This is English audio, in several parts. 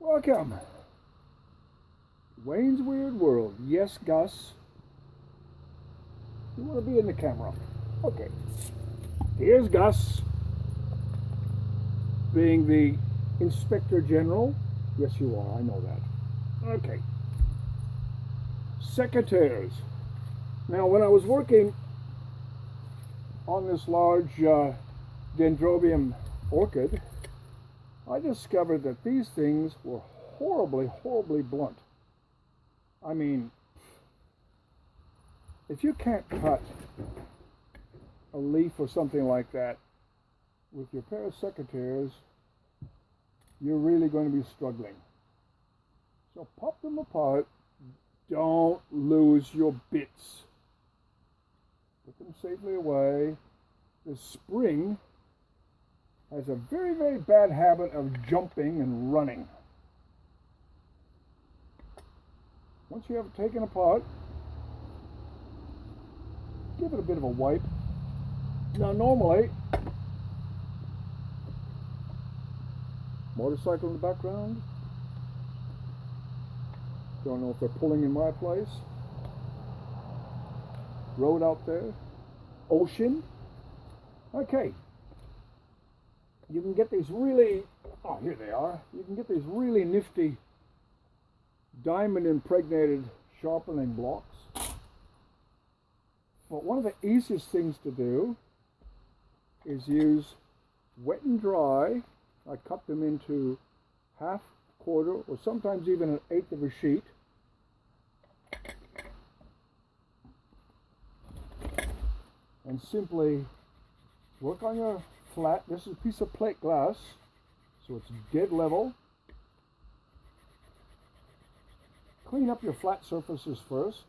Welcome. Wayne's Weird World. Yes, Gus. You want to be in the camera. Okay. Here's Gus being the Inspector General. Yes, you are. I know that. Okay. Secateurs. Now, when I was working on this large dendrobium orchid, I discovered that these things were horribly, horribly blunt. I mean, if you can't cut a leaf or something like that with your pair of secateurs, you're really going to be struggling. So pop them apart. Don't lose your bits. Put them safely away. The spring has a very, very bad habit of jumping and running. Once you have it taken apart, give it a bit of a wipe. Now normally, motorcycle in the background. Don't know if they're pulling in my place. Road out there. Ocean. Okay. You can get these really, oh, here they are. You can get these really nifty diamond impregnated sharpening blocks. But one of the easiest things to do is use wet and dry. I cut them into half, quarter, or sometimes even an eighth of a sheet. And simply work on your flat. This is a piece of plate glass, so it's dead level. Clean up your flat surfaces first.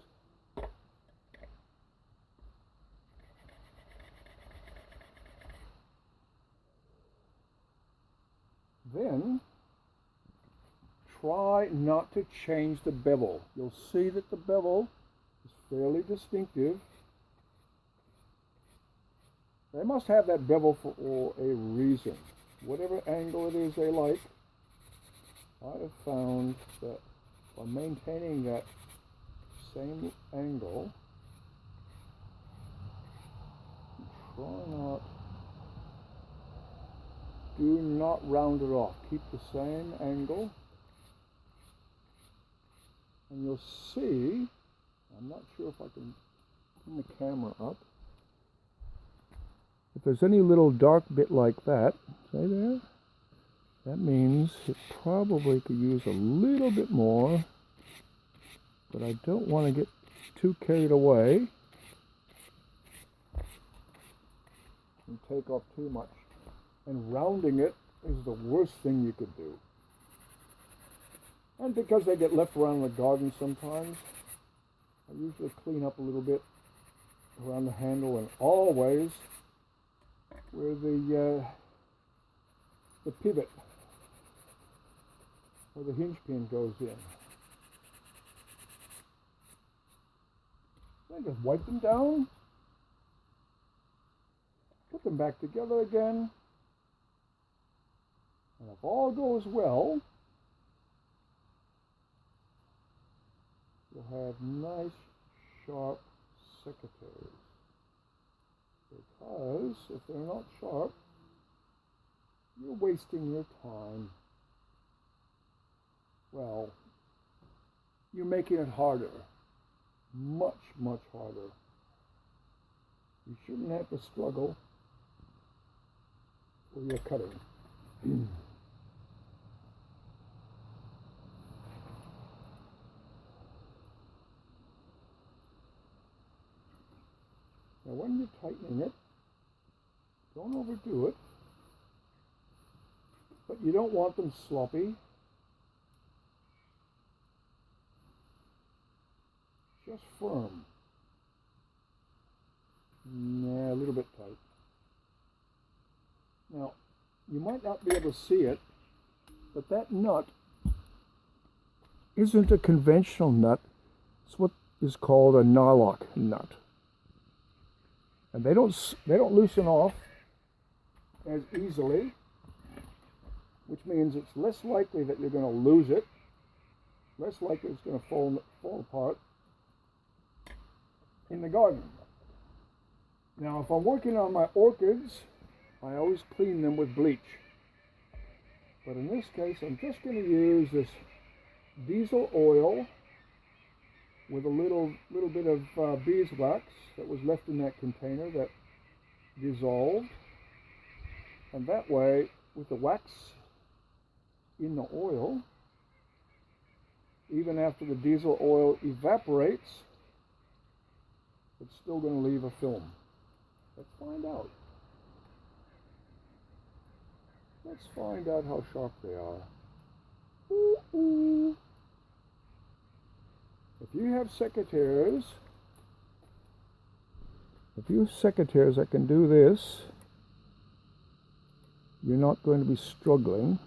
Then try not to change the bevel. You'll see that the bevel is fairly distinctive. They must have that bevel for a reason. Whatever angle it is they like, I have found that by maintaining that same angle, do not round it off. Keep the same angle. And you'll see, I'm not sure if I can turn the camera up. If there's any little dark bit like that, say there, that means it probably could use a little bit more, but I don't want to get too carried away and take off too much. And rounding it is the worst thing you could do. And because they get left around the garden sometimes, I usually clean up a little bit around the handle, and always where the pivot or the hinge pin goes in. Then just wipe them down, put them back together again, and if all goes well, you'll have nice, sharp secateurs. Because if they're not sharp, you're wasting your time. Well, you're making it harder. Much, much harder. You shouldn't have to struggle with your cutting. Now when you're tightening it, don't overdo it, but you don't want them sloppy. Just firm. Nah, a little bit tight. Now, you might not be able to see it, but that nut isn't a conventional nut. It's what is called a nylock nut. And they don't loosen off as easily which means it's less likely that you're going to lose it, less likely it's going to fall apart in the garden. Now, if I'm working on my orchids, I always clean them with bleach. But in this case, I'm just going to use this diesel oil with a little bit of beeswax that was left in that container that dissolved. And that way, with the wax in the oil, even after the diesel oil evaporates, it's still going to leave a film. Let's find out. Let's find out how sharp they are. Ooh, ooh. If you have secateurs, that can do this, you're not going to be struggling.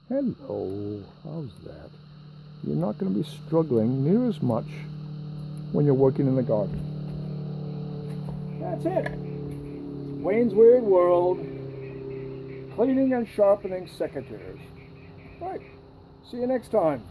Hello, how's that? You're not going to be struggling near as much when you're working in the garden. That's it. Wayne's Weird World, cleaning and sharpening secateurs. Right. See you next time.